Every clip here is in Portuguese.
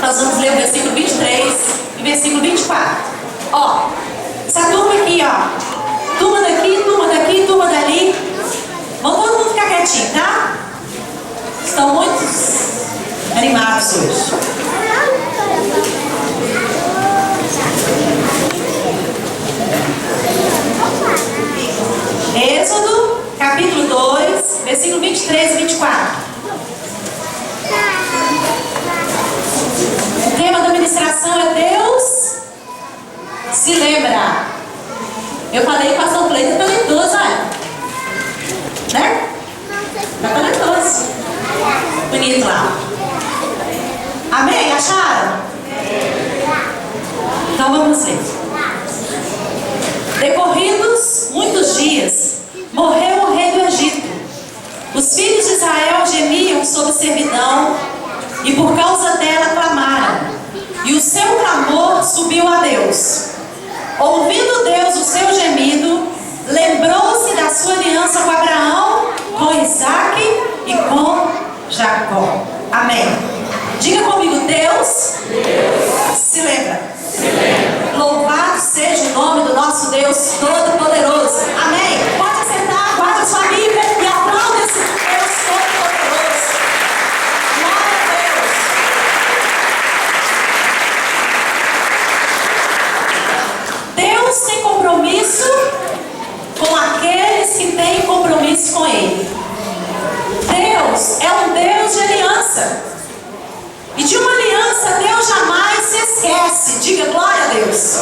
nós vamos ler o versículo 23 e versículo 24. Ó, essa turma aqui, ó. Turma daqui, turma daqui, turma dali. Vamos todo mundo ficar quietinho, tá? Estão muito animados hoje. Êxodo, capítulo 2, versículo 23 e 24. O tema da ministração é Deus se lembra. Eu falei que o pastor Cleiton é talentoso, olha. Né? Tá talentoso. Bonito lá. Amém? Acharam? Então vamos ver. Decorridos muitos dias, morreu o rei do Egito. Os filhos de Israel gemiam sob servidão e por causa dela clamaram. E o seu clamor subiu a Deus. Ouvindo Deus o seu gemido, lembrou-se da sua aliança com Abraão, com Isaac e com Jacó. Amém. Diga comigo, Deus se lembra. Louvado seja o nome do nosso Deus Todo-Poderoso. Amém. Pode sentar, guarda sua Bíblia e aplauda esse Deus Todo-Poderoso. Glória a Deus. Deus tem compromisso com aqueles que têm compromisso com Ele. Deus é um Deus de aliança. E de uma aliança Deus jamais se esquece. Diga glória a Deus.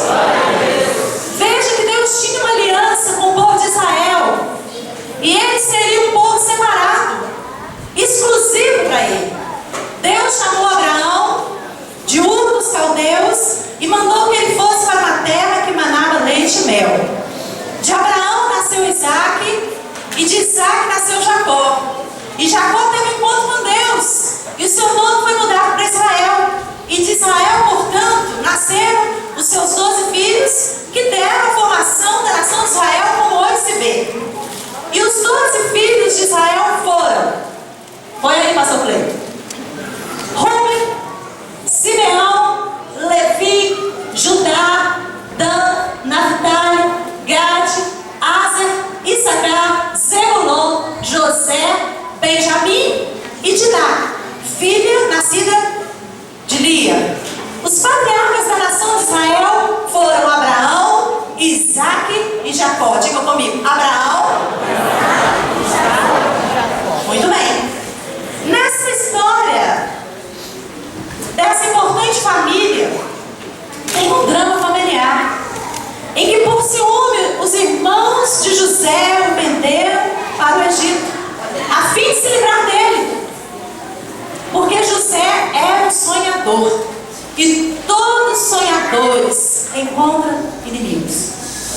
Veja que Deus tinha uma aliança com o povo de Israel. E ele seria um povo separado, exclusivo para ele. Deus chamou Abraão de Ur dos Caldeus e mandou que ele fosse para uma terra que manava leite e mel. De Abraão nasceu Isaac, e de Isaac nasceu Jacó. E Jacó teve um encontro com Deus, e o seu nome foi mudado para Israel. E de Israel, portanto, nasceram os seus 12 filhos, que deram a formação da nação de Israel como hoje se vê. E os 12 filhos de Israel foram, põe aí, pastor Cleiton, Rúben, Simeão, Levi, Judá, Dan, Naphtali, Gade, Aser, Issacar, Zebulon, José, Benjamim e Diná, filha nascida de Lia. Os patriarcas da nação de Israel foram Abraão, Isaac e Jacó. Diga comigo, Abraão, muito bem. Nessa história dessa importante família, tem um drama familiar, em que por ciúme os irmãos de José o venderam para o Egito, a fim de se livrar dele. Porque José era um sonhador, e todos sonhadores encontram inimigos.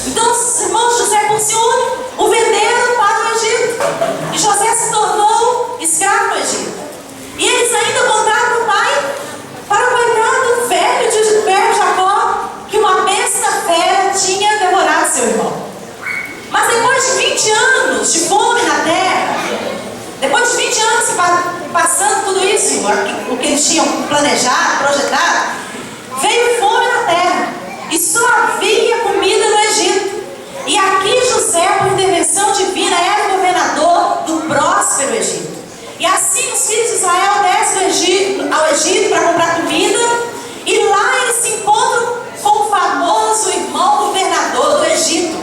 Então os irmãos de José, por ciúme, o venderam para o Egito, e José se tornou escravo no Egito. E eles ainda contaram para o pai, para o coitado velho Jacó, que uma besta fera tinha devorado seu irmão. Mas depois de 20 anos de fome na terra, depois de 20 anos passando tudo isso, o que eles tinham planejado, projetado, veio fome na terra e só havia comida no Egito. E aqui José, por intervenção divina, era governador do próspero Egito. E assim os filhos de Israel descem ao Egito para comprar comida, e lá eles se encontram com o famoso irmão governador do Egito.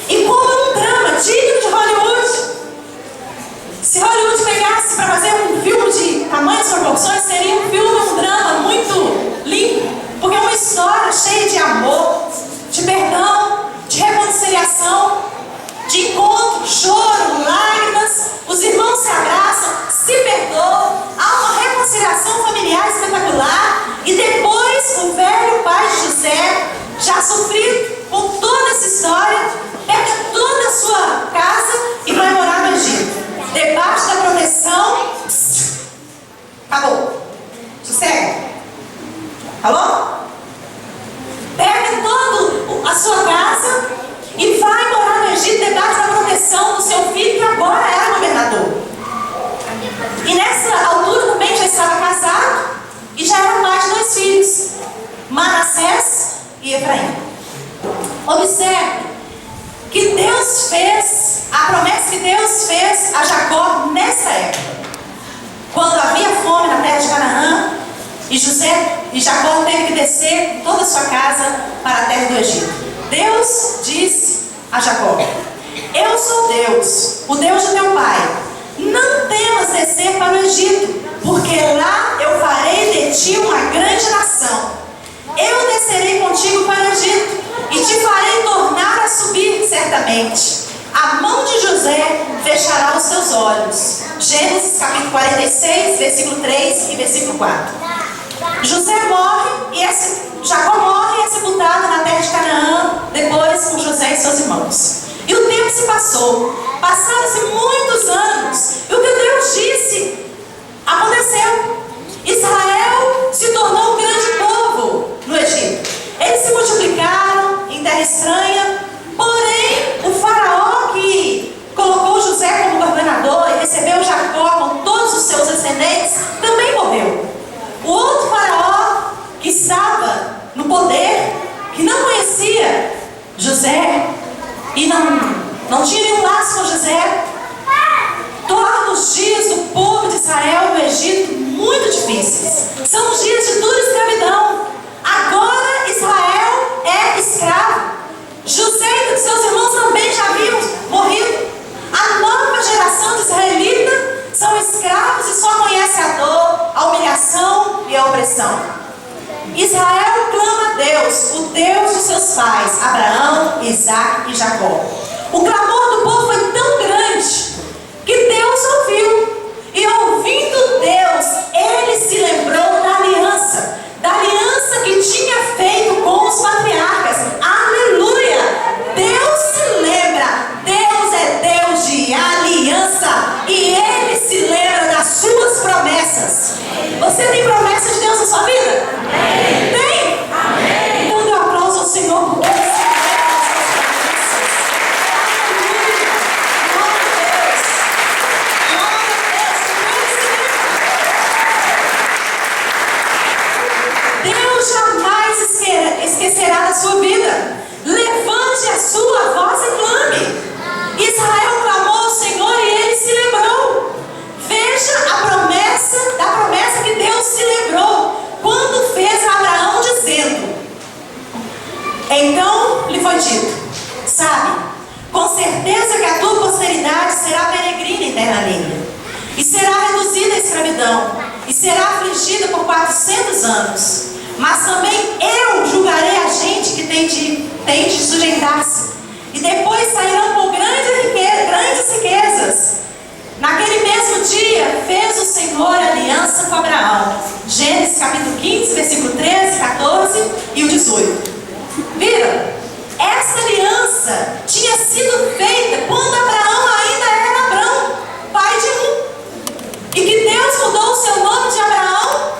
E como um drama digno de Hollywood, se Hollywood pegasse para fazer um filme de tamanhas proporções, seria um filme, um drama muito lindo, porque é uma história cheia de amor, de perdão, de reconciliação, de encontro, choro, lágrimas. Os irmãos se abraçam, se perdoam, há uma reconciliação familiar espetacular. E depois o velho pai de José, já sofrido com toda essa história, pega toda a sua casa e vai morar no Egito, debaixo da proteção. Acabou. Sossega. Alô? Pega toda a sua casa e vai morar no Egito, debaixo da proteção do seu filho, que agora era governador. E nessa altura também já estava casado e já era pai de 2 filhos. E Jacó teve que descer com toda a sua casa para a terra do Egito. Deus disse a Jacó: eu sou Deus, o Deus de teu pai. Não temas descer para o Egito, porque lá eu farei de ti uma grande nação. Eu descerei contigo para o Egito e te farei tornar a subir certamente. A mão de José fechará os teus olhos. Gênesis capítulo 46, versículo 3 e versículo 4. Jacó morre e é sepultado na terra de Canaã, depois com José e seus irmãos. E o tempo se passou. Passaram-se muitos anos. E o que Deus disse aconteceu. Israel se tornou um grande povo no Egito. Eles se multiplicaram em terra estranha. Porém, o faraó que colocou José como governador e recebeu Jacó com todos os seus descendentes também morreu. O outro faraó que estava no poder, que não conhecia José e não tinha nenhum laço com José, torna os dias do povo de Israel no Egito muito difíceis. São os dias de dura escravidão. Agora Israel é escravo. José e seus irmãos também já haviam morrido. A nova geração de israelitas são escravos e só conhece a dor, a humilhação e a opressão. Israel clama a Deus, o Deus de seus pais, Abraão, Isaac e Jacó. O clamor do povo foi tão grande que Deus ouviu. E ouvindo Deus, ele se lembrou da aliança que tinha feito com os patriarcas. Aleluia! Deus se lembra. Deus é Deus de aliança e ele se lembra das suas promessas. Você tem promessa de Deus na sua vida? Amém. Tem? Amém. Então dê um aplauso ao Senhor por Deus. Esquecerá da sua vida. Levante a sua voz e clame. Israel clamou ao Senhor e ele se lembrou. Veja da promessa que Deus se lembrou quando fez a Abraão dizendo: então lhe foi dito, sabe, com certeza que a tua posteridade será peregrina em terra alheia, e será reduzida à escravidão, e será afligida por 400 anos. Mas também eu julgarei a gente que tem de sujeitar-se. E depois sairão com grandes riquezas. Naquele mesmo dia fez o Senhor aliança com Abraão. Gênesis capítulo 15, versículo 13, 14 e o 18. Viram? Essa aliança tinha sido feita quando Abraão ainda era Abrão, pai de um. E que Deus mudou o seu nome de Abrão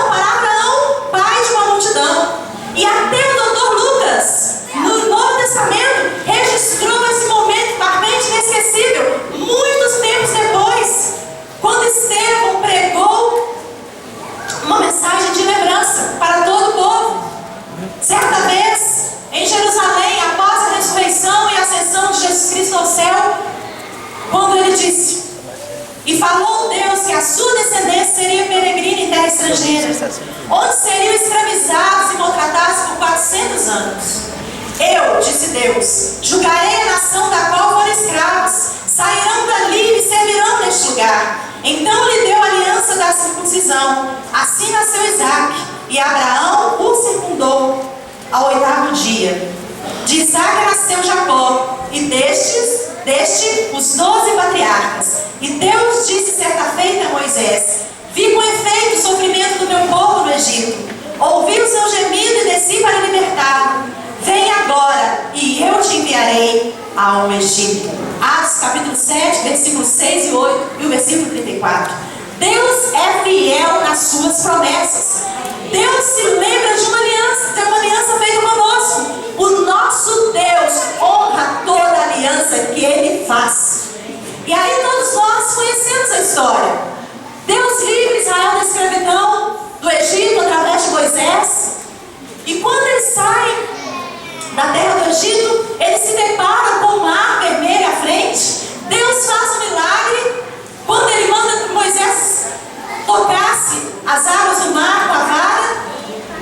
para Abraão, pai de uma multidão. E até o Dr. Lucas, no Novo Testamento, registrou esse momento marcante e inesquecível, muitos tempos depois, quando Estevão pregou uma mensagem de lembrança para todo o povo. Certa vez, em Jerusalém, após a ressurreição e a ascensão de Jesus Cristo ao céu, quando ele disse: e falou Deus que a sua descendência seria peregrina em terra estrangeira, onde seriam escravizados e maltratados por 400 anos. Eu, disse Deus, julgarei a nação da qual foram escravos, sairão dali e me servirão neste lugar. Então lhe deu a aliança da circuncisão. Assim nasceu Isaac, e Abraão o circundou ao 8º dia. De Isaac nasceu Jacó, e deste os 12 patriarcas. E Deus disse certa feita a Moisés: vi com efeito o sofrimento do meu povo no Egito, ouvi o seu gemido e desci para libertá-lo. Vem agora e eu te enviarei ao Egito. Atos capítulo 7, versículos 6 e 8 e o versículo 34. Deus é fiel nas suas promessas. Deus se lembra de uma aliança feita conosco. O nosso Deus honra toda a aliança que Ele faz. E aí todos nós conhecemos a história. Deus livra Israel da escravidão do Egito através de Moisés. E quando eles saem da terra do Egito, eles se deparam com o mar vermelho à frente. Deus faz um milagre quando Ele manda que Moisés tocasse as águas do mar com a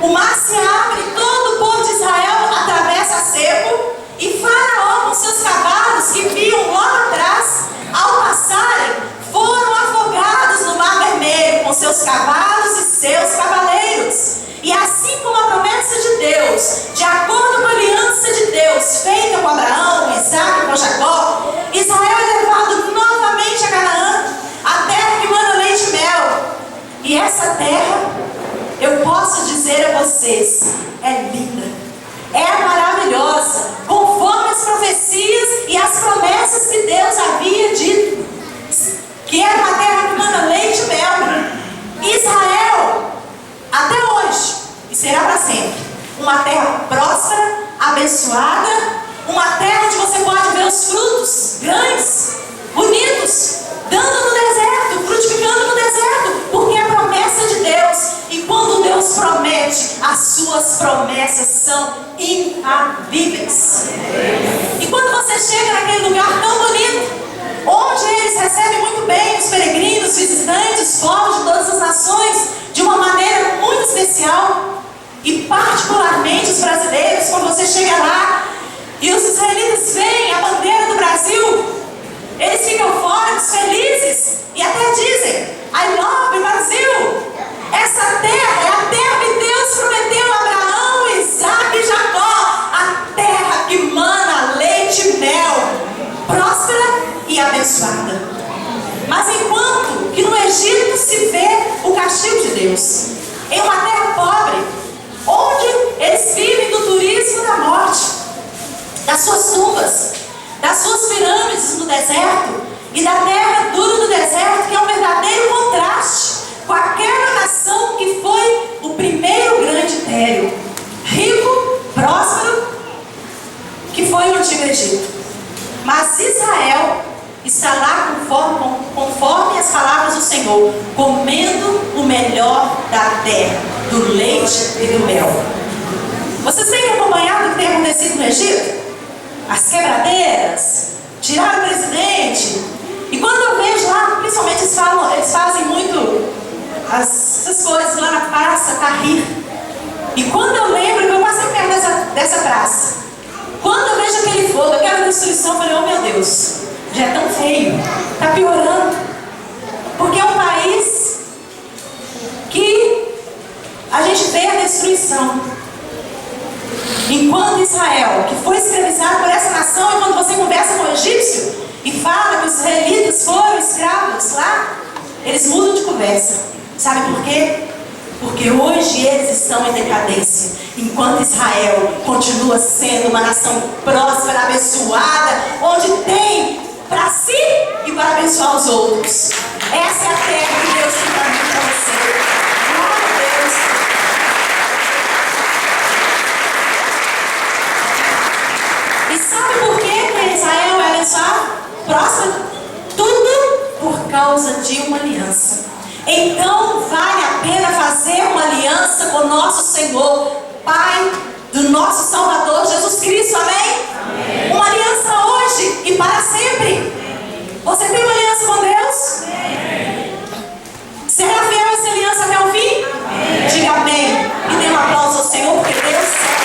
o mar se abre, todo o povo de Israel atravessa a seco, e Faraó com seus cavalos que viam logo atrás, ao passarem, foram afogados no mar vermelho com seus cavalos e seus cavaleiros. E assim como a promessa de Deus, de acordo com a aliança de Deus feita com Abraão, Isaac e com Jacó, Israel é levado novamente a Canaã, a terra que mana leite e mel. E essa terra, eu posso dizer a vocês, é linda, é maravilhosa, conforme as profecias e as promessas que Deus havia dito, que era uma terra que mana leite e mel. Israel, até hoje, e será para sempre, uma terra próspera, abençoada, uma terra onde você pode ver os frutos grandes, bonitos, dando no deserto, frutificando no deserto, porque é a promessa de Deus. E quando Deus promete, as suas promessas são infalíveis. E quando você chega naquele lugar tão bonito, onde eles recebem muito bem os peregrinos, visitantes, povos de todas as nações, de uma maneira muito especial, e particularmente os brasileiros, quando você chega lá e os israelitas veem a bandeira do Brasil, eles ficam fora, felizes, e até dizem: I love Brasil. Essa terra é a terra que Deus prometeu a Abraão, Isaac e Jacó, a terra que mana leite e mel, próspera e abençoada. Mas enquanto que no Egito se vê o castigo de Deus, em uma terra pobre, onde eles vivem do turismo da morte, das suas tumbas, das suas pirâmides no deserto e da terra dura do deserto, que é um verdadeiro contraste com aquela nação que foi o primeiro grande império, rico, próspero, que foi o Antigo Egito. Mas Israel está lá conforme as palavras do Senhor, comendo o melhor da terra, do leite e do mel. Vocês têm acompanhado o que tem acontecido no Egito? As quebradeiras, tiraram o presidente. E quando eu vejo lá, principalmente eles fazem muito essas coisas lá na praça Tahrir. E quando eu lembro que eu passei perto dessa praça, quando eu vejo aquele fogo, aquela destruição, eu falei: oh meu Deus, já é tão feio, está piorando. Porque é um país que a gente vê a destruição. Enquanto Israel, que foi escravizado por essa nação, e quando você conversa com o egípcio e fala que os israelitas foram escravos lá, eles mudam de conversa. Sabe por quê? Porque hoje eles estão em decadência, enquanto Israel continua sendo uma nação próspera, abençoada, onde tem para si e para abençoar os outros. Essa é a terra que Deus tem para mim e para você. Glória a Deus. E sabe por que Israel é abençoado? Próspero? Tudo por causa de uma aliança. Então vale a pena fazer uma aliança com o nosso Senhor, Pai do nosso Salvador Jesus Cristo, amém? Amém. Uma aliança hoje e para sempre. Você tem uma aliança com Deus? Amém. Será fiel essa aliança até o fim? Amém. Diga amém e dê um aplauso ao Senhor, porque Deus serve.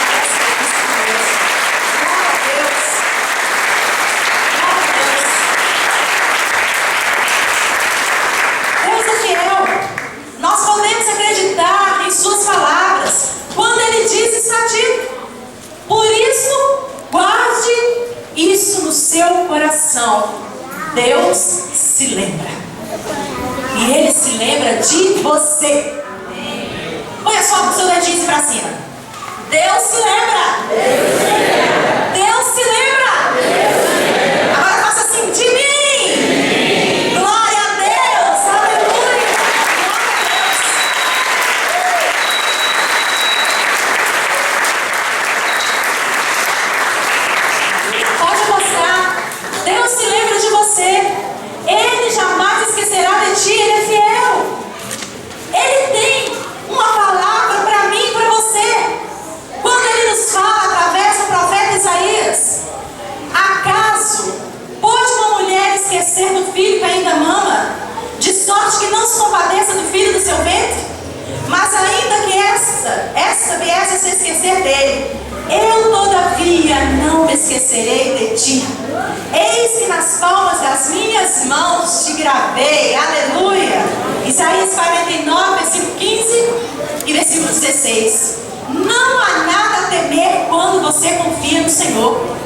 Nós podemos acreditar em suas palavras. Quando ele diz, está dito. Por isso, guarde isso no seu coração. Deus se lembra. E ele se lembra de você. Põe só o seu dedinho para cima. Deus se lembra. Deus se lembra. Agora faça assim, de mim. Glória a Deus. Aleluia. Pode mostrar. Deus se lembra de você. Ele jamais esquecerá de ti. Ele é fiel. Ele tem uma palavra para mim e para você. Quando ele nos fala através dizer dele: eu todavia não me esquecerei de ti. Eis que nas palmas das minhas mãos te gravei. Aleluia. Isaías 49, versículo 15 e versículo 16. Não há nada a temer quando você confia no Senhor.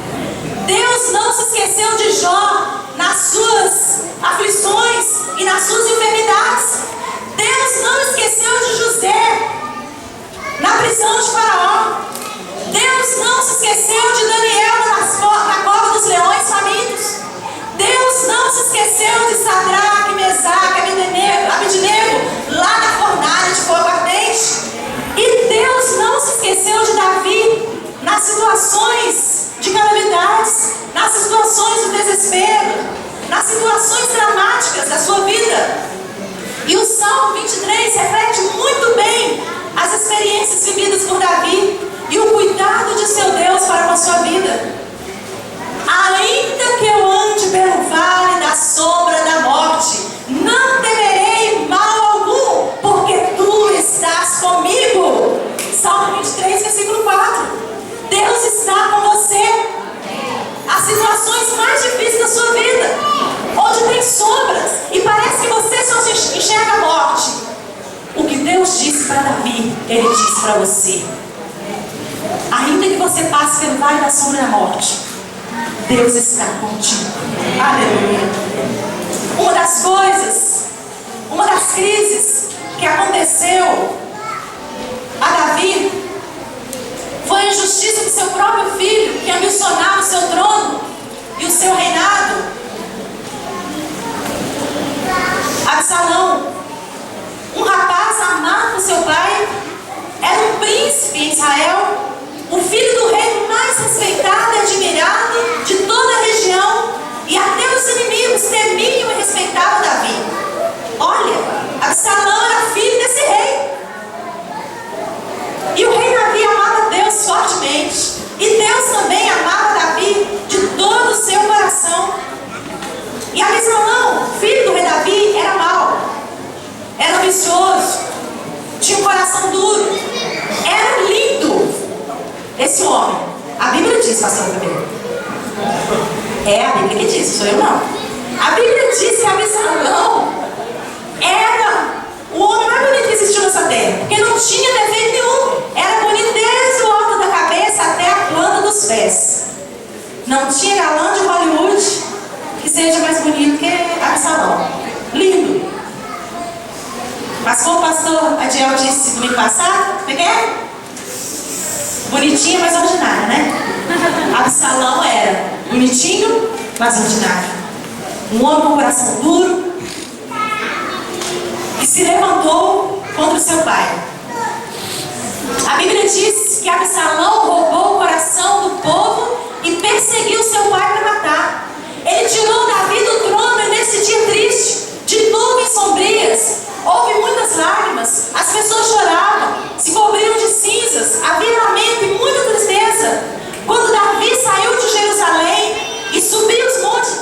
Deus não se esqueceu de Jó nas suas aflições e nas suas enfermidades. Deus não esqueceu de José na prisão de Faraó. Deus não se esqueceu de Daniel na cova dos leões famintos. Deus não se esqueceu de Sadraque, Mesaque, Abednego lá na fornalha de fogo ardente. E Deus não se esqueceu de Davi nas situações de calamidades, nas situações do desespero, nas situações dramáticas da sua vida. E o Salmo 23 reflete muito bem as experiências vividas por Davi e o cuidado de seu Deus para com a sua vida. Ainda que eu ande pelo vale da sombra da morte, não temerei mal algum, porque tu estás comigo. Salmo 23, versículo 4. Deus está com você. As situações mais difíceis da sua vida, onde tem sombras e parece que você só enxerga a morte, o que Deus disse para Davi, Ele disse para você: ainda que você passe pelo vale da sombra da morte, Deus está contigo. Aleluia. Uma das crises que aconteceu a Davi foi a injustiça do seu próprio filho, que ambicionava o seu trono e o seu reinado. Absalão, um rapaz amado por seu pai, era um príncipe em Israel, o filho do rei mais respeitado e admirado de toda a região, e até os inimigos temiam e respeitavam Davi. Olha, Absalão era filho desse rei. E o rei Davi amava Deus fortemente. E Deus também amava Davi de todo o seu coração. E Absalão, filho do rei Davi, era mau, era ambicioso, tinha um coração duro, era lindo esse homem. A Bíblia diz, pastor Gabriel. É a Bíblia que diz, sou eu não. A Bíblia diz que Absalão era o homem mais bonito que existiu nessa terra, porque não tinha defeito nenhum. Era bonito desde o alto da cabeça até a planta dos pés. Não tinha galã de Hollywood que seja mais bonito que Absalão. Lindo. Mas como o pastor Adiel disse domingo passado, o que é? Bonitinho, mas ordinário, né? Absalão era bonitinho, mas ordinário. Um homem com coração duro, que se levantou contra o seu pai. A Bíblia diz que Absalão roubou o coração do povo e perseguiu seu pai para matar. Ele tirou Davi do trono e nesse dia triste, de nuvens sombrias, houve muitas lágrimas, as pessoas choravam, se cobriam de cinzas, havia lamento e muita tristeza. Quando Davi saiu de Jerusalém e subiu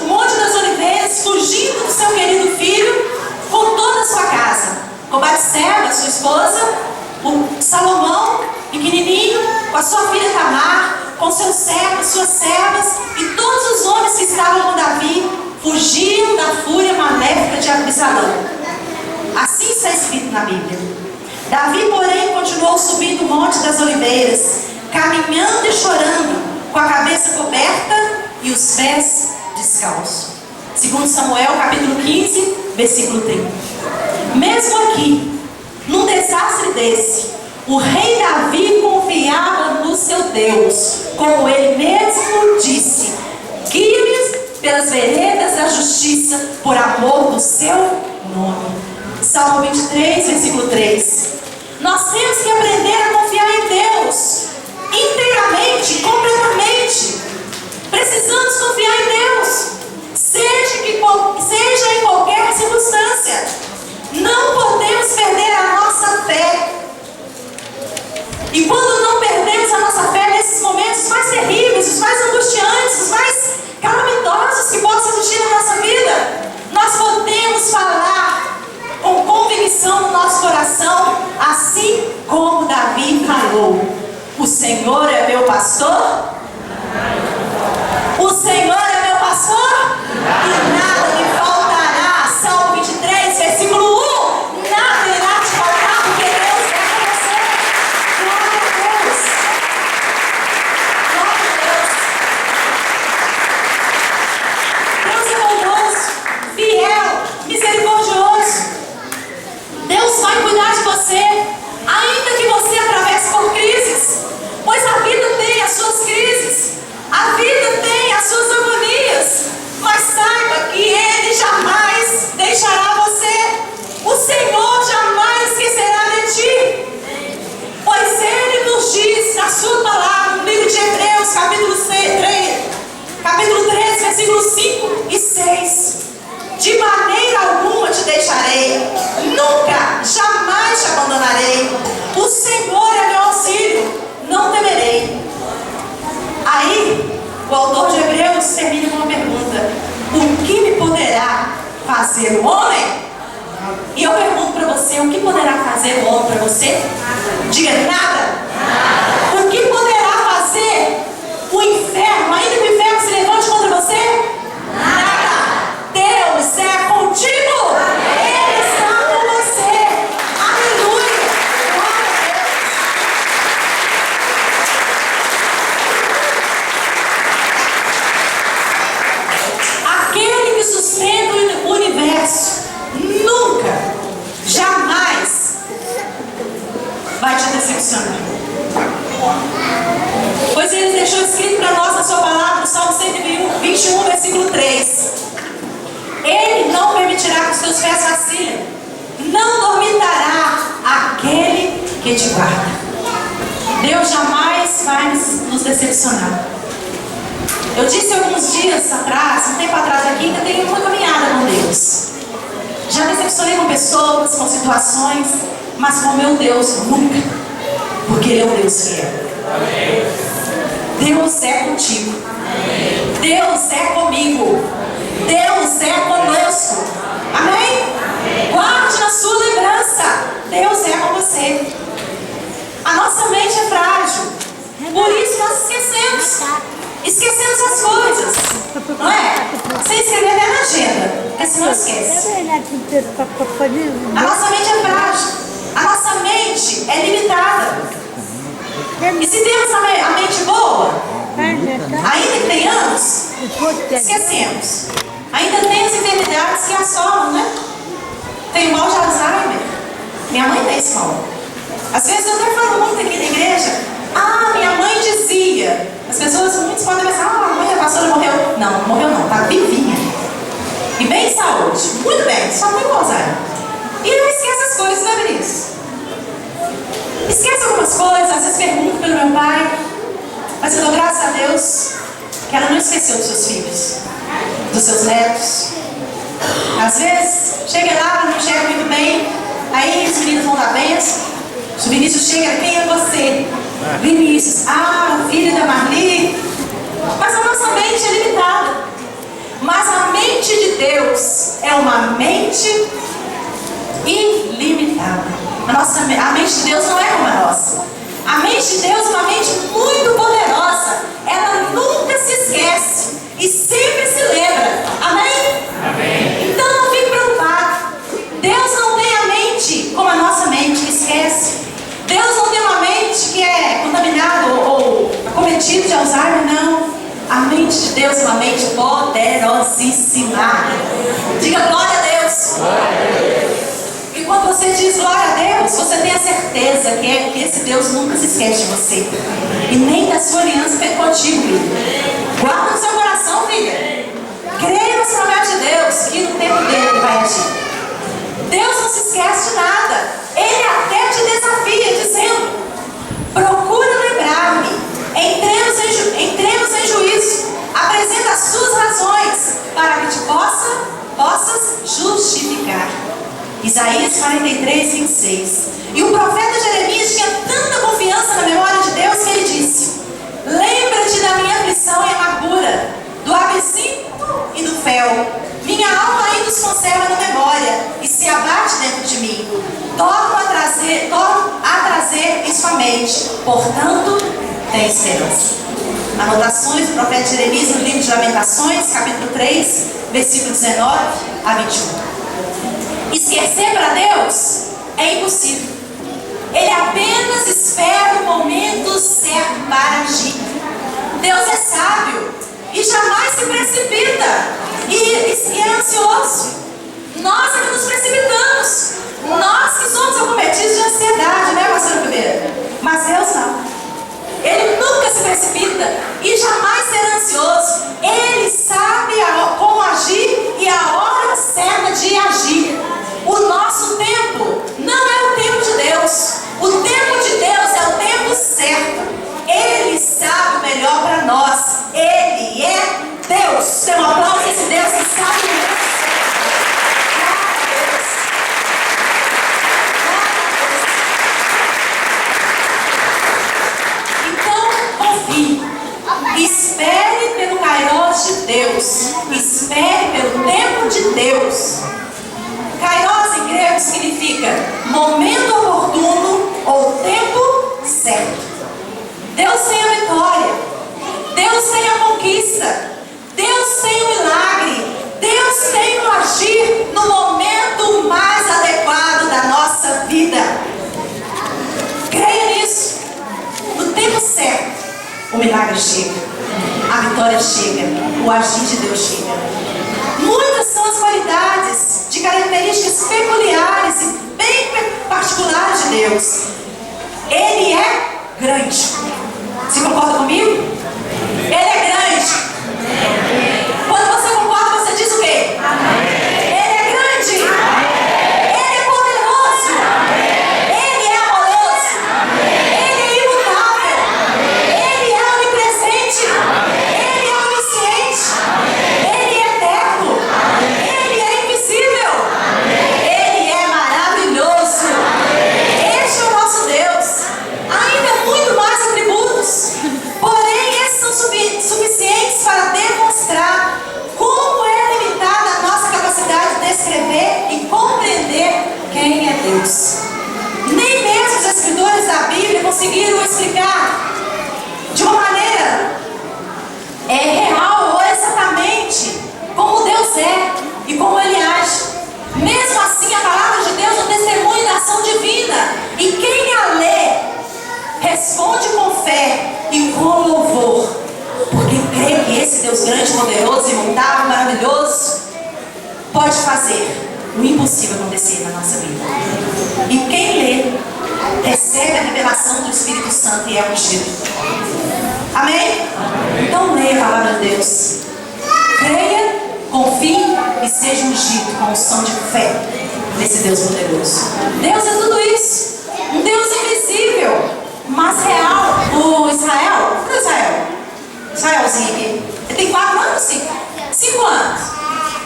o Monte das Oliveiras, fugindo do seu querido filho, com toda a sua casa, com Batseba, sua esposa, o Salomão, pequenininho, com a sua filha Tamar, com seus servos, suas servas e todos os homens que estavam com Davi, fugiam da fúria maléfica de Absalão. Assim está escrito na Bíblia. Davi, porém, continuou subindo o Monte das Oliveiras, caminhando e chorando, com a cabeça coberta e os pés descalços. Segundo Samuel, capítulo 15, versículo 30. Mesmo aqui, num desastre desse, o rei Davi confiava no seu Deus, como ele mesmo disse: guie-me pelas veredas da justiça, por amor do seu nome. Salmo 23, versículo 3. Nós temos que aprender a confiar em Deus inteiramente, completamente. Precisamos confiar em Deus, seja em qualquer circunstância. Não podemos perder a nossa fé. E quando não perdemos a nossa fé nesses momentos mais terríveis, os mais angustiantes, os mais calamitosos que possam existir na nossa vida, nós podemos falar com convicção no nosso coração Senhor é meu pastor? O Senhor é meu pastor? E nada me faltará. Salmo 23, versículo 1. Nada irá te faltar, porque Deus é com você. Glória a Deus. Glória a Deus. Deus é bondoso, fiel, misericordioso. Deus vai cuidar de você, ainda que você atravesse por crises. Pois a vida tem as suas crises, a vida tem as suas agonias, mas saiba que Ele jamais deixará você, o Senhor jamais esquecerá de ti, pois Ele nos diz na sua palavra, no livro de Hebreus, capítulo 3, versículos 5 e 6, de maneira alguma te deixarei, nunca, jamais te abandonarei, o Senhor é meu auxílio, não temerei. Aí, o autor de Hebreus termina com uma pergunta: o que me poderá fazer o homem? E eu pergunto para você: o que poderá fazer o homem para você? Diga: nada. O que poderá fazer o inferno, ainda que o inferno se levante contra você? Nada. Deus é contigo. Ele está com você. Aleluia. Aquele que sustenta o universo nunca, jamais vai te decepcionar. Pois Ele deixou escrito para nós na sua palavra, no Salmo 121, versículo 3. Ele não permitirá que os teus pés vacilem, não dormitará aquele que te guarda. Deus jamais vai nos decepcionar. Eu disse alguns dias atrás, um tempo atrás aqui, que eu tenho uma caminhada com Deus. Já decepcionei com pessoas, com situações, mas com meu Deus nunca, porque Ele é um Deus fiel. Deus é contigo. Deus é comigo. Deus é conosco. Amém? Guarde na sua lembrança, Deus é com você. A nossa mente é frágil, por isso nós esquecemos as coisas, não é? Você escrever até na agenda, porque senão esquece. A nossa mente é frágil, a nossa mente é limitada. E se temos a mente boa, ainda que tenhamos, esquecemos. Ainda tem as enfermidades que assolam, né? Tem o mal de Alzheimer. Minha mãe tem esse mal. Às vezes eu até falo muito aqui na igreja: ah, minha mãe dizia. As pessoas, muitos podem pensar: ah, a mãe da pastora morreu. Não, não morreu não, tá vivinha. E bem de saúde, muito bem, só muito Alzheimer. E eu esqueço as coisas, né, Vinícius? Esqueço algumas coisas, às vezes pergunto pelo meu pai, mas eu dou graças a Deus que ela não esqueceu dos seus filhos, dos seus netos. Às vezes, chega lá, não chega muito bem, aí os meninos vão dar bênção. O Vinícius chega: quem é você? Vinícius: ah, filho da Marli. Mas a nossa mente é limitada. Mas a mente de Deus é uma mente ilimitada. A mente de Deus não é como a nossa. A mente de Deus é uma mente muito poderosa. Ela nunca se esquece e sempre se lembra. Amém? Amém. Então não fique preocupado. Deus não tem a mente como a nossa mente, que esquece. Deus não tem uma mente que é contaminada ou acometido de Alzheimer, não. A mente de Deus é uma mente poderosíssima. Diga glória a Deus. Glória a Deus. E quando você diz glória a Deus, você tem a certeza que esse Deus nunca se esquece de você. E nem da sua aliança feita contigo, filho. Guarda no seu coração, filha. Creia nas promessas de Deus, que no tempo dele Ele vai agir. Deus não se esquece de nada. Ele até te desafia, dizendo: procura lembrar-me. Entremos em juízo. Apresenta as suas razões, para que te possas justificar. Isaías 43, 26. E o profeta Jeremias tinha tanta confiança na memória de Deus que ele disse: lembra-te da minha aflição e amargura, do absinto e do fel. Minha alma ainda os conserva na memória e se abate dentro de mim. Torno a trazer isso à mente. Portanto, tem esperança. Anotações do profeta Jeremias no livro de Lamentações, capítulo 3, versículo 19 a 21. Esquecer para Deus é impossível. Ele apenas espera o momento certo para agir. Deus é sábio e jamais se precipita e é ansioso. Nós é que nos precipitamos. Nós que somos acometidos de ansiedade, né, pastora Primeira? Mas Deus não. Ele nunca se precipita e jamais será ansioso. Ele sabe como agir e a hora certa de agir. O nosso tempo não é o tempo de Deus. O tempo de Deus é o tempo certo. Ele sabe o melhor para nós. Ele é Deus. Tem um aplauso a esse Deus que sabe o melhor. Espere pelo Kairos de Deus. Espere pelo tempo de Deus. Kairos em grego significa momento oportuno ou tempo certo. Deus tem a vitória. Deus tem a conquista. Deus tem o milagre. Deus tem o agir no momento mais adequado da nossa vida. Creia nisso. No tempo certo, o milagre chega. A vitória chega, o agir de Deus chega. Muitas são as qualidades de características peculiares e bem particulares de Deus. Ele é grande. Você concorda comigo? Ele é grande. Quando você concorda, você diz o quê? Ele é grande. Ele é poderoso. Ele é amoroso. Ele é imutável. Ele é onipresente. Ele é onisciente. Ele é eterno. Ele é invisível. Ele é maravilhoso. Este é o nosso Deus. Ainda muito mais atributos. Porém, esses são suficientes para demonstrar como é limitada a nossa capacidade de descrever e compreender quem é Deus. Nem mesmo os escritores da Bíblia conseguiram explicar de uma maneira real ou exatamente como Deus é e como Ele age. Mesmo assim, a palavra de Deus é um testemunho da ação divina. E quem a lê, responde com fé e com louvor, porque crê que esse Deus grande, poderoso, imutável, maravilhoso pode fazer o impossível acontecer na nossa vida. E quem lê, recebe a revelação do Espírito Santo e é ungido. Amém? Então leia a palavra de Deus. Creia, confie e seja ungido com unção de fé nesse Deus poderoso. Deus é tudo isso. Um Deus invisível, mas real. O Israel, cadê o Israel? Israelzinho aqui. Ele tem 4 anos, 5 anos.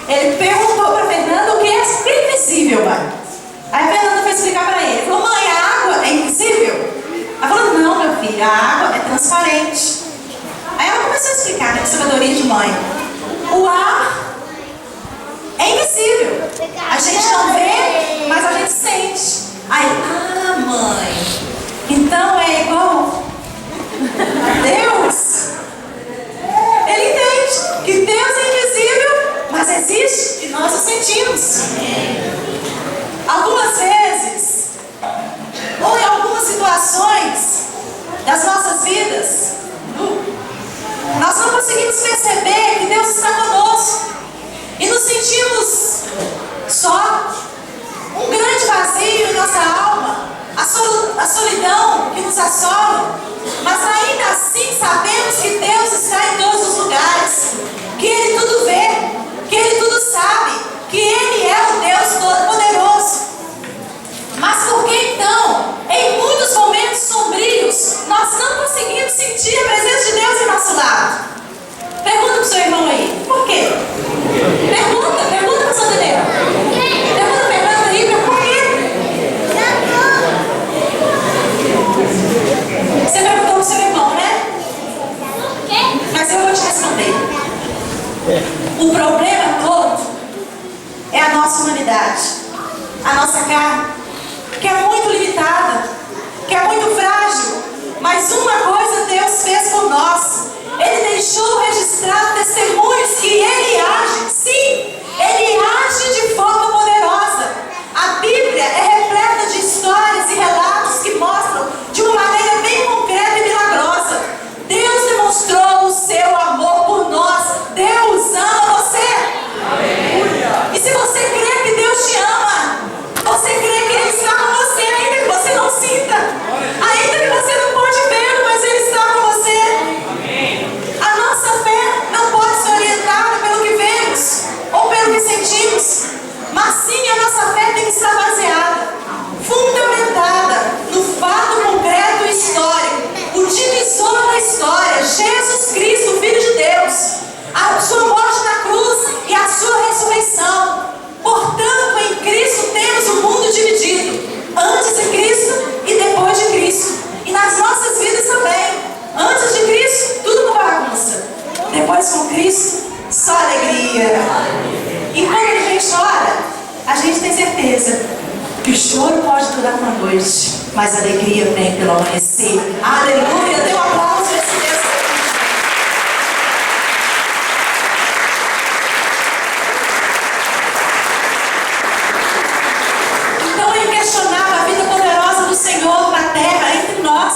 Ele perguntou para Fernanda o que é invisível, mãe. Aí a Fernanda foi explicar para ele. Ele falou, mãe, a água é invisível? Ela falou, não, meu filho, a água é transparente. Aí ela começou a explicar, né, com sabedoria de mãe. O ar é invisível. A gente não vê, mas a gente sente. Aí, mãe, então é igual Deus. Ele entende que Deus é invisível, mas existe e nós o sentimos. Algumas vezes, ou em algumas situações das nossas mas a alegria vem pelo amanhecer. Aleluia, dê um aplauso a esse Deus. Então é inquestionável a vida poderosa do Senhor na terra, entre nós.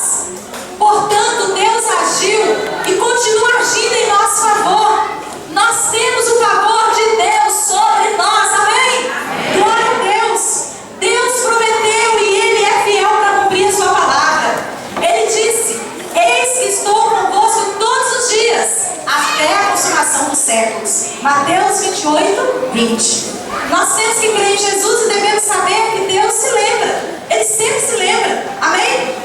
Portanto, Deus agiu e continua agindo em nosso favor. Nós temos o favor de Deus sobre nós, amém? Glória a Deus. Deus prometeu e Ele é fiel para cumprir a sua palavra. Ele disse: eis que estou convosco todos os dias, até a consumação dos séculos. Mateus 28, 20. Nós temos que crer em Jesus e devemos saber que Deus se lembra. Ele sempre se lembra, amém?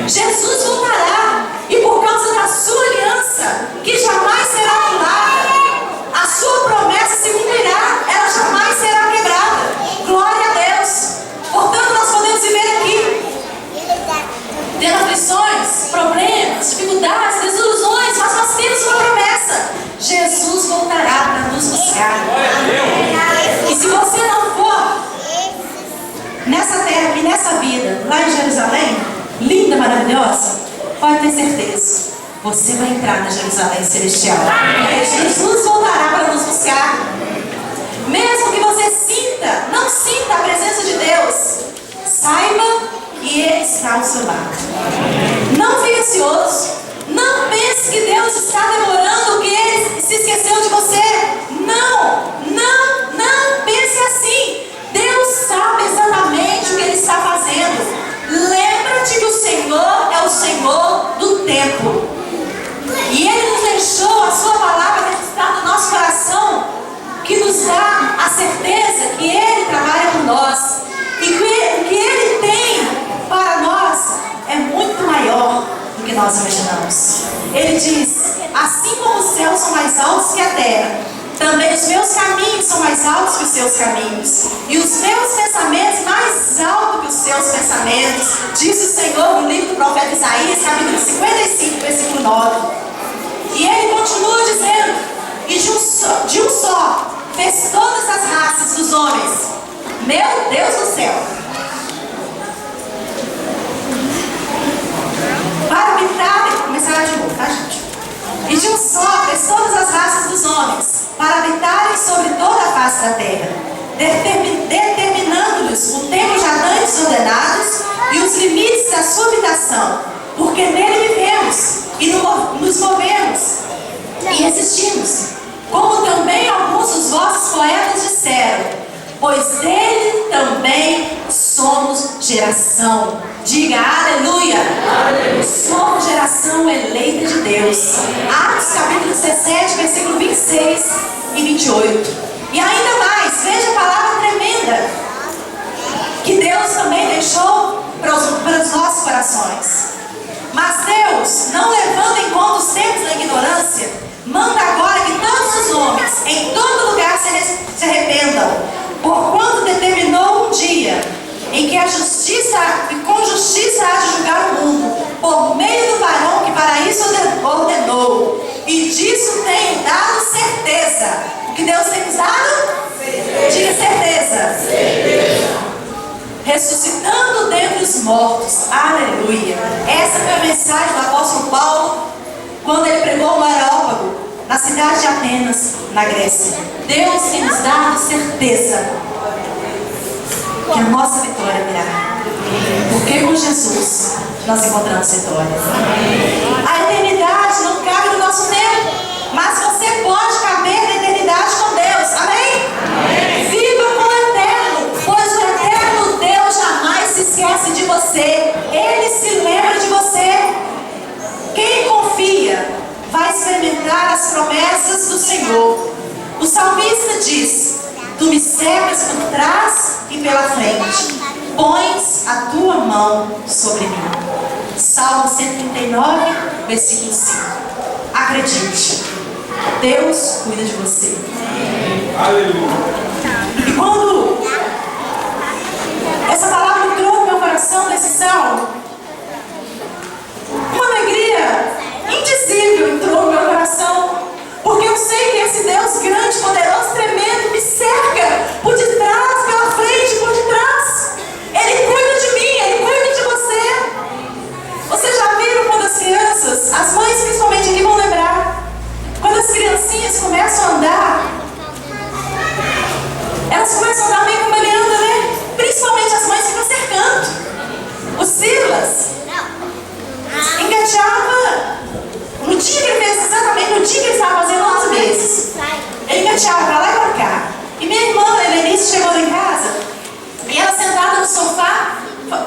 Jesus voltará, e por causa da sua aliança, que jamais será anulada, a sua promessa se cumprirá, ela jamais será quebrada. Glória a Deus. Portanto, nós podemos viver aqui tendo aflições, problemas, dificuldades, desilusões, mas nós temos uma promessa: Jesus voltará para nos buscar. E se você não for nessa terra e nessa vida, lá em Jerusalém, linda, maravilhosa, pode ter certeza, você vai entrar na Jerusalém celestial. Porque Jesus voltará para nos buscar. Mesmo que você não sinta a presença de Deus, saiba que Ele está ao seu lado. Não fique ansioso. Não pense que Deus está demorando, que Ele se esqueceu de você. Não pense assim. Deus sabe exatamente o que Ele está fazendo. Lembra-te que o Senhor é o Senhor do tempo. E Ele nos deixou a sua palavra registrada no nosso coração, que nos dá a certeza que Ele trabalha por nós. E que o que Ele tem para nós é muito maior do que nós imaginamos. Ele diz: assim como os céus são mais altos que a terra, também os meus caminhos são mais altos que os seus caminhos, e os meus pensamentos mais altos que os seus pensamentos, diz o Senhor no livro do profeta Isaías, capítulo 55, versículo 9. E Ele continua dizendo: e de um só fez todas as raças dos homens. Meu Deus do céu! Para habitar, vou começar de novo, tá, gente? E de um só fez todas as raças dos homens, para habitarem sobre toda a face da terra, determinando-lhes o tempo já dantes ordenados e os limites da sua habitação, porque nele vivemos e nos movemos e existimos. Como também alguns dos vossos poetas disseram: pois dele também somos geração. Diga aleluia. Somos geração eleita de Deus. Atos capítulo 17, versículo 26 e 28. E ainda mais, veja a palavra tremenda que Deus também deixou para os nossos corações. Mas Deus, não levando em conta os tempos da ignorância, manda agora que todos os homens em todo lugar se arrependam, porquanto determinou um dia em que com justiça há de julgar o mundo, por meio do varão que para isso ordenou. E disso tenho dado certeza. O que Deus tem nos dado? Diga certeza. Ressuscitando dentre os mortos. Aleluia. Essa foi a mensagem do apóstolo Paulo quando ele pregou no Areópago, na cidade de Atenas, na Grécia. Deus tem nos dado certeza que a nossa vitória virá. Porque com Jesus nós encontramos vitória. A eternidade não cabe no nosso tempo, mas você pode caber na eternidade com Deus. Amém? Viva com o eterno, pois o eterno Deus jamais se esquece de você. Ele se lembra de você. Quem confia vai experimentar as promessas do Senhor. O salmista diz: tu me cercas por trás e pela frente, pões a tua mão sobre mim. Salmo 139, versículo 5. Acredite, Deus cuida de você. Aleluia. E quando essa palavra entrou no meu coração nesse salmo, uma alegria indizível entrou no meu coração, porque eu sei que esse Deus grande, poderoso, tremendo, me cerca por detrás, pela frente, por detrás. Ele cuida de mim, Ele cuida de você. problemas. Engateava no dia que ele fez, exatamente no dia que ele estava fazendo 11 meses. Ele engateava pra lá e pra cá. E minha irmã, Helenice, chegou lá em casa e ela sentada no sofá,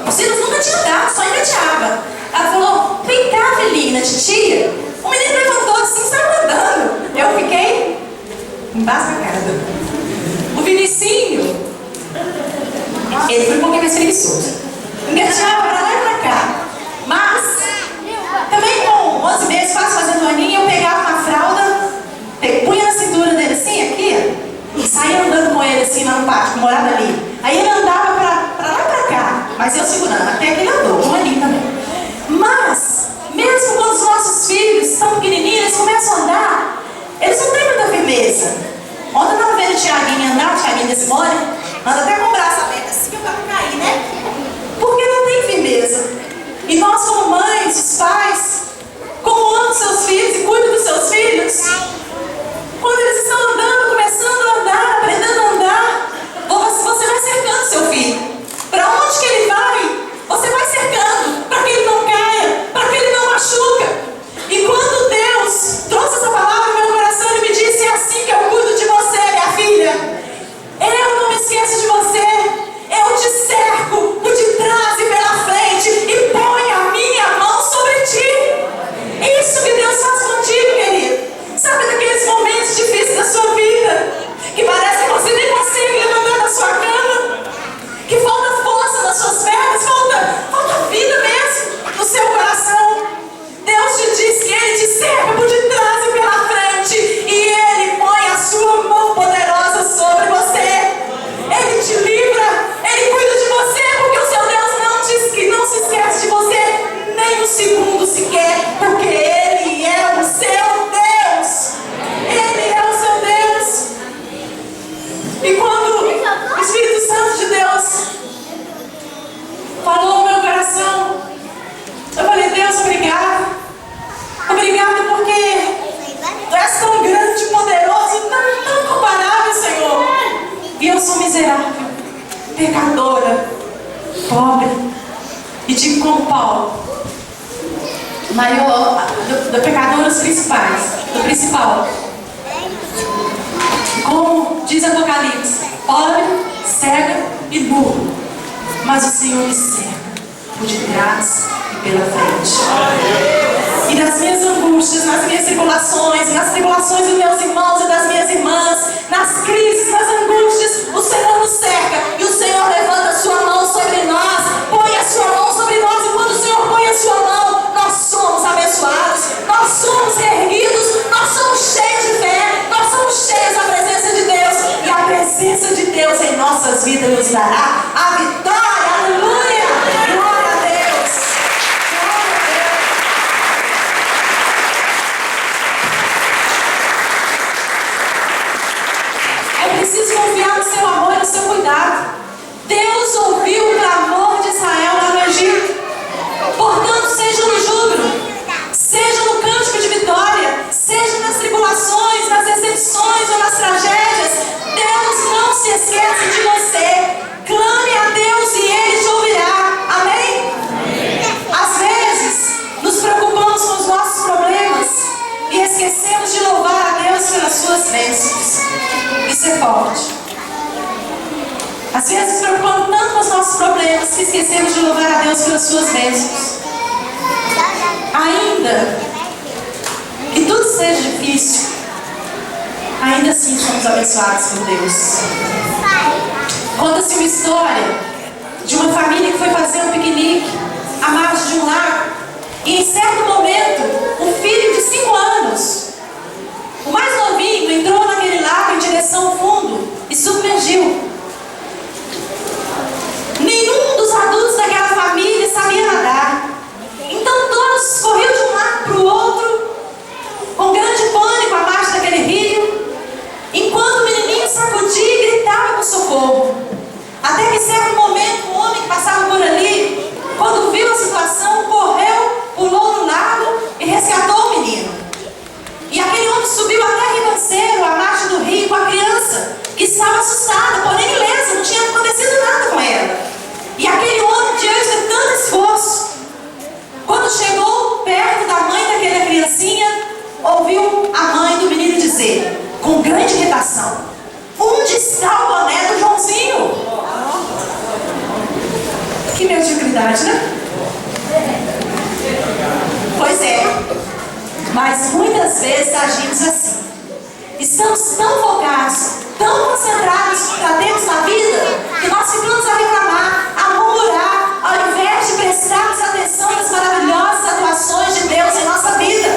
os filhos nunca tinham dado, só engateava. Ela falou: vem cá, filhinha, titia. O menino levantou assim, saiu andando. Eu fiquei embasbacada. O Vinicinho, ele foi um pouquinho mais preguiçoso. Engateava pra lá e pra cá. Mas, também com 11 meses, quase fazendo aninho, eu pegava uma fralda, punha na cintura dele assim, aqui, e saía andando com ele assim lá no pátio, que morava ali. Aí ele andava pra lá e pra cá, mas eu segurando, até que ele andou, um aninho também. Mas, mesmo quando os nossos filhos são pequenininhos, eles começam a andar, eles não têm muita firmeza. Ontem eu estava vendo o Thiaguinho andar, o Thiaguinho desse mole, anda até com o braço aberto assim para não cair, né? Porque não tem firmeza. E nós, como mães, os pais, como amam seus filhos e cuidam dos seus filhos, quando eles estão andando, começando a andar, aprendendo a andar, você vai cercando seu filho. Para onde que ele vai, você vai cercando, para que ele não caia, para que ele não machuca. E quando Deus trouxe essa palavra no meu coração, Ele me disse: é assim que eu cuido de você, minha filha. Eu não me esqueço de você. Eu te cerco por detrás e pela frente e ponho a minha mão sobre ti. Isso que Deus faz contigo, querido. Sabe daqueles momentos difíceis da sua vida, que parece que você nem consegue levantar da sua cama, que falta força nas suas pernas, falta vida mesmo no seu coração. Deus te diz que Ele te cerca por detrás e pela frente, e Ele põe a sua mão poderosa sobre você. Ele te livra, Ele cuida de você, porque o seu Deus não se esquece de você nem um segundo sequer, porque Ele é o seu Deus. Ele é o seu Deus. E quando o Espírito Santo de Deus falou no meu coração, eu falei: Deus, obrigado. Obrigado porque Tu és tão grande, poderoso, tão comparável, Senhor. E eu sou miserável, pecadora, pobre. E digo como Paulo, maior do pecador os principais, do principal. Como diz Apocalipse, pobre, cega e burro, mas o Senhor me cerca por detrás e pela frente. E nas minhas angústias, nas minhas tribulações, nas tribulações dos meus irmãos e das minhas irmãs, nas crises, nas angústias, o Senhor nos cerca e o Senhor levanta a sua mão sobre nós, põe a sua mão sobre nós, e quando o Senhor põe a sua mão, nós somos abençoados, nós somos erguidos, nós somos cheios de fé, nós somos cheios da presença de Deus, e a presença de Deus em nossas vidas nos dará a vitória. Aleluia! Glória a Deus! É preciso confiar no seu amor e no seu cuidado. Deus ouviu o clamor de Israel lá no Egito. Portanto, seja no júbilo, seja no cântico de vitória, seja nas tribulações, nas decepções ou nas tragédias, Deus não se esquece de você. Clame a Deus e Ele te ouvirá. Amém? Às vezes, nos preocupamos com os nossos problemas e esquecemos de louvar a Deus pelas suas bênçãos. Isso é forte. Às vezes nos preocupamos tanto com os nossos problemas que esquecemos de louvar a Deus pelas suas bênçãos. Ainda que tudo seja difícil, ainda assim somos abençoados por Deus. Conta-se uma história de uma família que foi fazer um piquenique à margem de um lago, e em certo momento um filho de 5 anos, o mais novinho, entrou naquele lago em direção ao fundo e submergiu. Nenhum dos adultos daquela família sabia nadar. Então todos corriam de um lado para o outro, com grande pânico abaixo daquele rio, enquanto o menininho sacudia e gritava por socorro. Até que em certo momento, um homem que passava por ali, quando viu a situação, correu, pulou no lago e resgatou o menino. E aquele homem subiu até a ribanceira, à margem do rio, com a criança, que estava assustada, porém Mas muitas vezes agimos assim. Estamos tão focados, tão concentrados para termos na vida, que nós ficamos a reclamar, a murmurar, ao invés de prestarmos atenção nas maravilhosas atuações de Deus em nossa vida.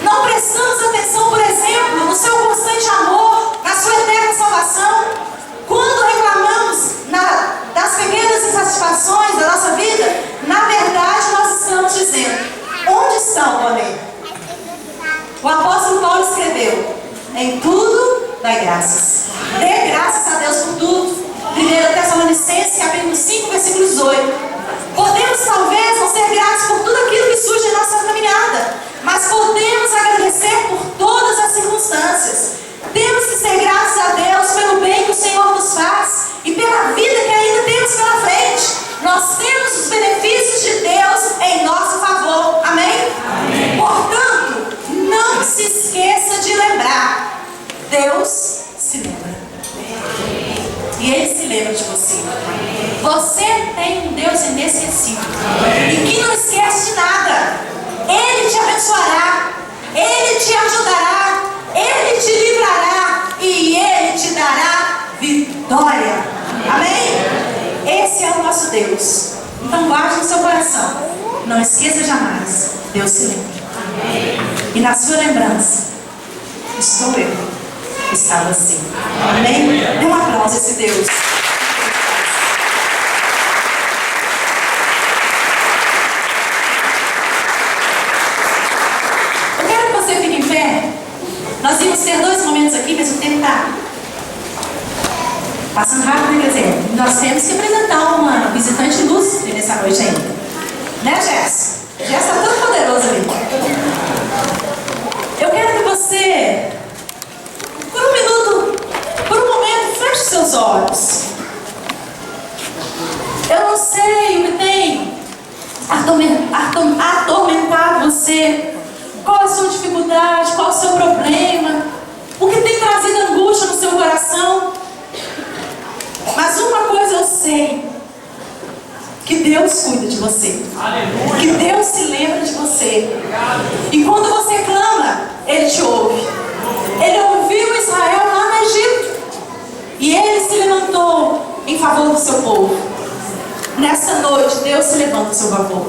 Não prestamos atenção, por exemplo, no seu constante amor, na sua eterna salvação. Quando reclamamos das pequenas insatisfações da nossa vida, na verdade nós estamos dizendo: onde está o poder? O apóstolo Paulo escreveu: em tudo dai graças. Dê graças a Deus por tudo. 1 Tessalonicenses, capítulo 5, versículo 18. Podemos talvez não ser gratos por tudo aquilo que surge em nossa caminhada, mas podemos agradecer por todas as circunstâncias. Temos que ser gratos a Deus pelo bem que o Senhor nos faz e pela vida que ainda temos pela frente. Nós temos os benefícios de Deus em nosso favor. Amém? Amém. Portanto, não se esqueça de lembrar. Deus se lembra. E Ele se lembra de você. Você tem um Deus inesquecível e que não esquece de nada. Ele te abençoará, Ele te ajudará, Ele te livrará e Ele te dará vitória. Amém? Esse é o nosso Deus. Então guarde no seu coração. Não esqueça jamais. Deus se lembra. E na sua lembrança, estou eu. Estava assim. Amém? Dê um aplauso a esse Deus. Eu quero que você fique em pé. Nós vamos ter 2 momentos aqui, mas o tempo está passando rápido, né? Quer dizer, nós temos que apresentar uma visitante ilustre nessa noite ainda. Né, Jess? Jess está tão poderoso ali. Eu quero que você, por um minuto, por um momento, feche seus olhos. Eu não sei o que tem atormentado você. Qual a sua dificuldade, qual o seu problema, o que tem trazido angústia no seu coração. Mas uma coisa eu sei: que Deus cuida de você. Aleluia. Que Deus se lembra de você. E quando você clama, Ele te ouve. Ele ouviu Israel lá no Egito e Ele se levantou em favor do seu povo. Nessa noite, Deus se levanta em seu favor.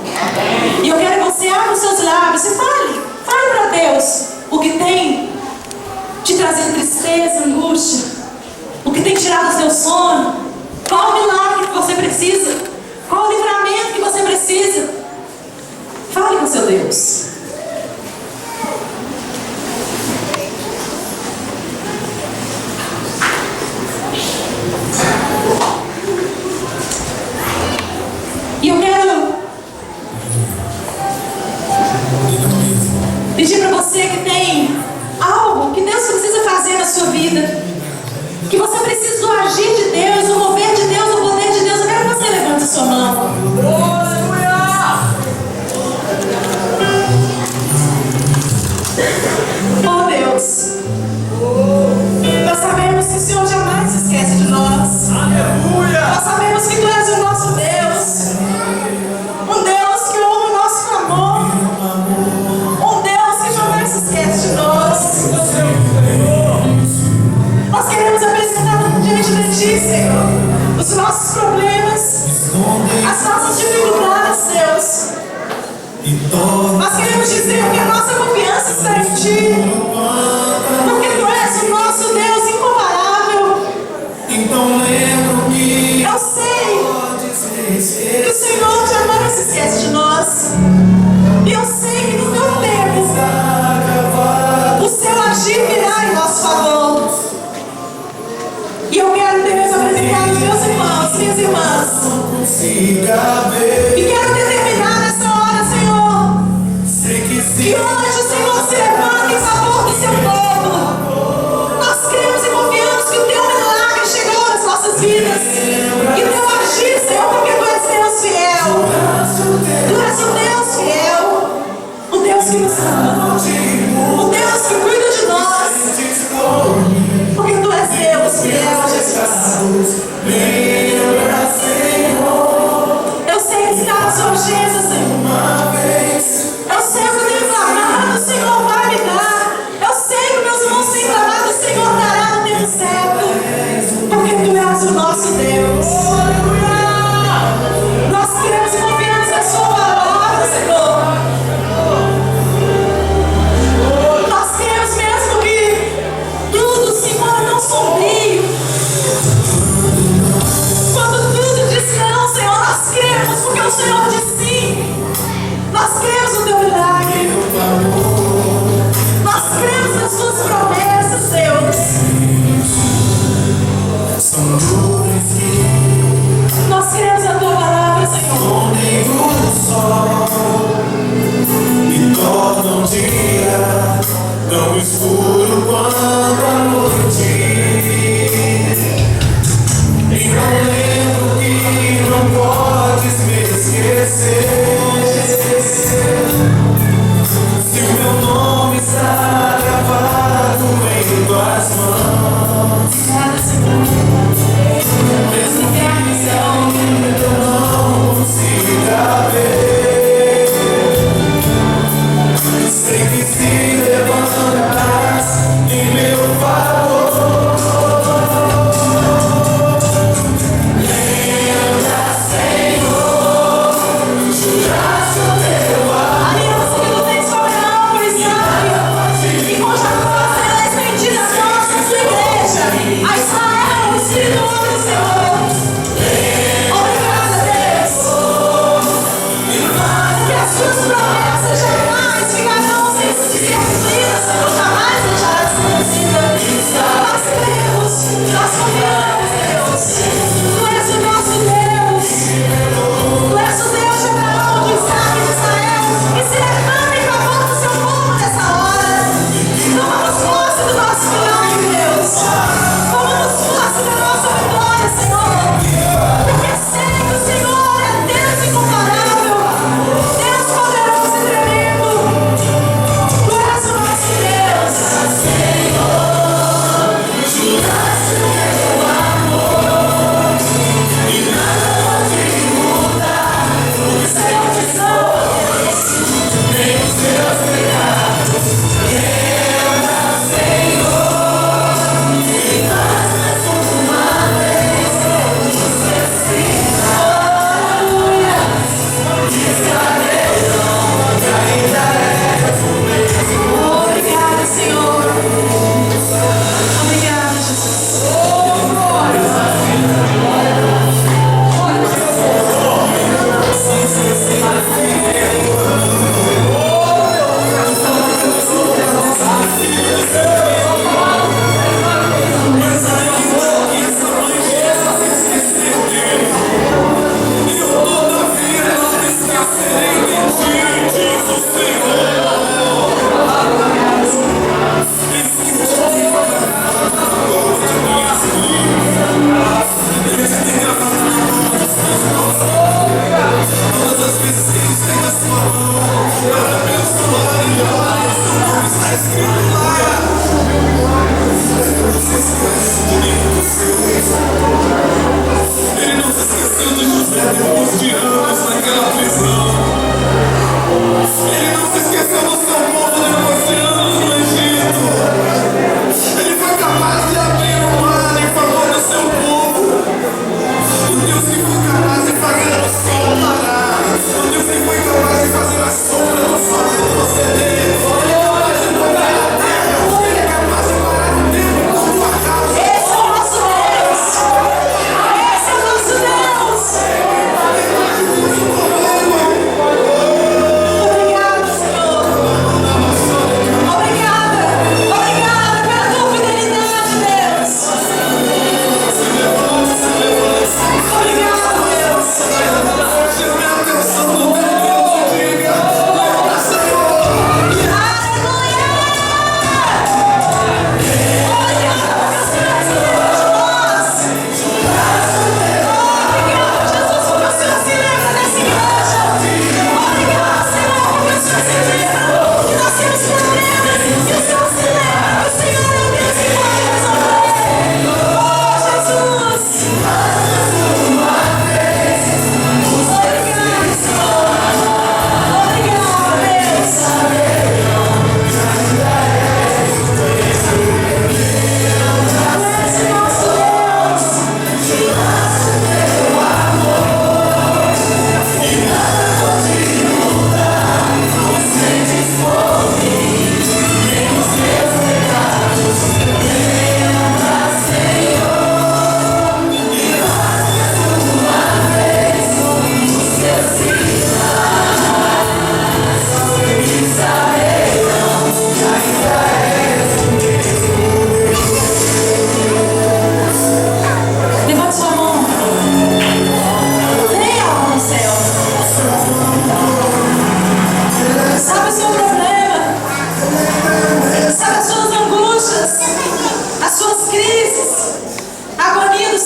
E eu quero que você abra os seus lábios e fale para Deus o que tem te trazido tristeza, angústia, o que tem tirado o seu sono. Qual o milagre que você precisa? Qual o livramento que você precisa? Fale com seu Deus. E eu quero pedir para você que tem algo que Deus precisa fazer na sua vida, que você precisa do agir de Deus, do mover de Deus, do poder de Deus. Eu quero que você levante a sua mão. Oh Deus, nós sabemos que o Senhor jamais se esquece de nós. Aleluia. Nós sabemos que Tu és o nosso Deus, um Deus que ouve o nosso clamor, um Deus que jamais se esquece de nós. Nós queremos apresentar diante de Ti, Senhor, os nossos problemas, as nossas dificuldades, Deus. Nós queremos dizer que a nossa confiança está em Ti, porque Tu és o nosso Deus incomparável. Então lembro que eu sei que o Senhor jamais se esquece de nós. E eu sei que no Teu tempo o Seu agir virá em nosso favor. E eu quero, Deus, apresentar os meus irmãos, minhas irmãs. E quero determinar nessa hora, Senhor, que hoje o Senhor se levanta em favor do Seu povo. Nós cremos e confiamos que o Teu milagre chegou nas nossas vidas. Que o Teu agir, Senhor, porque Tu és Deus fiel. Tu és um Deus fiel. Um Deus que nos ama. Um Deus que cuida de nós. Porque Tu és Deus fiel, Jesus. Eu sei que está nas urgências, Senhor. Eu sei que eu tenho clamado, Senhor. Nós cremos no teu milagre. Nós cremos nas tuas promessas, Deus. Nós cremos na tua palavra, Senhor. E torna um dia tão escuro quanto a noite. E não lembro que não podes me esquecer. Se o meu nome está gravado em tuas mãos, mesmo que eu não consiga ver, sei que se levantarás em meu favor. Lembra, Senhor, juraste o teu amor. Aliança que tu tens com Abraão, por Isaac, e com Jacó será estendida a sua igreja, a Israel, o espirituoso, Senhor. Obrigada, Deus. Que as suas promessas jamais ficarão sem ser cumpridas, Senhor, jamais deixarás de ser cumpridas. Nós cremos, nós confiamos, Deus. Tu és o nosso Deus. Tu és o Deus de Abraão, de Isaac e de Israel, que se levanta em favor do seu povo nessa hora. Tomamos posse do nosso milagre, Deus. Tomamos posse da nossa vitória, Senhor. Porque sei que o Senhor é Deus incomparável, Deus poderoso e tremendo. Tu és o nosso Deus. Juraste o teu amor e nada pode mudar. O Senhor te sou, nem os teus pecados. Lembra, Senhor, e faz mais uma vez dizer sim. Aleluia. Escravidão que ainda és o mesmo. Obrigada, Senhor. Obrigada, Jesus. Todas as vezes que eles têm na sua mão para abençoar e levar o seu nome está escrito lá. Ele não se esquece de nenhum dos seus. Ele não se esqueceu de José depois de anos naquela prisão. Ele não se esqueceu do seu povo depois de anos no Egito. Ele foi capaz de abrir o mar em favor do seu povo. O Deus que foi capaz de fazer o sol parar. O Deus que foi capaz de fazer a sombra do sol retroceder. Ele é capaz de tocar a terra. Ele é capaz de parar o tempo por tua causa. Esse é o nosso Deus. Esse é o nosso Deus. Ele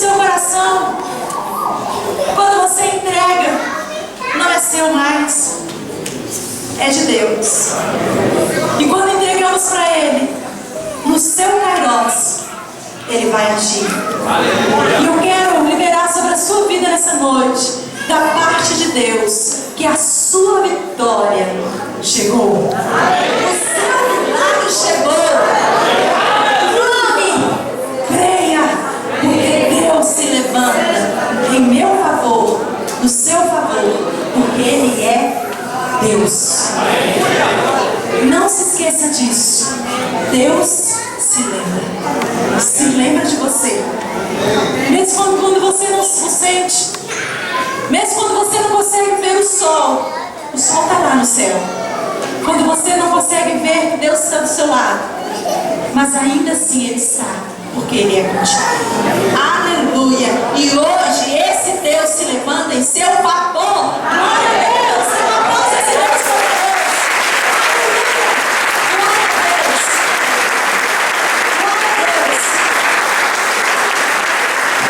seu coração, quando você entrega, não é seu mais, é de Deus. E quando entregamos para Ele, no seu kairos, Ele vai agir. E eu quero liberar sobre a sua vida nessa noite, da parte de Deus, que a sua vitória chegou. O seu milagre chegou. Clame, creia, porque Deus se levanta em meu favor, no seu favor, porque Ele é Deus. Não se esqueça disso. Deus se lembra de você. Mesmo quando você não se sente, mesmo quando você não consegue ver o sol está lá no céu. Quando você não consegue ver que Deus está do seu lado, mas ainda assim Ele sabe, porque Ele é contigo. Aleluia! E hoje esse Deus se levanta em seu favor.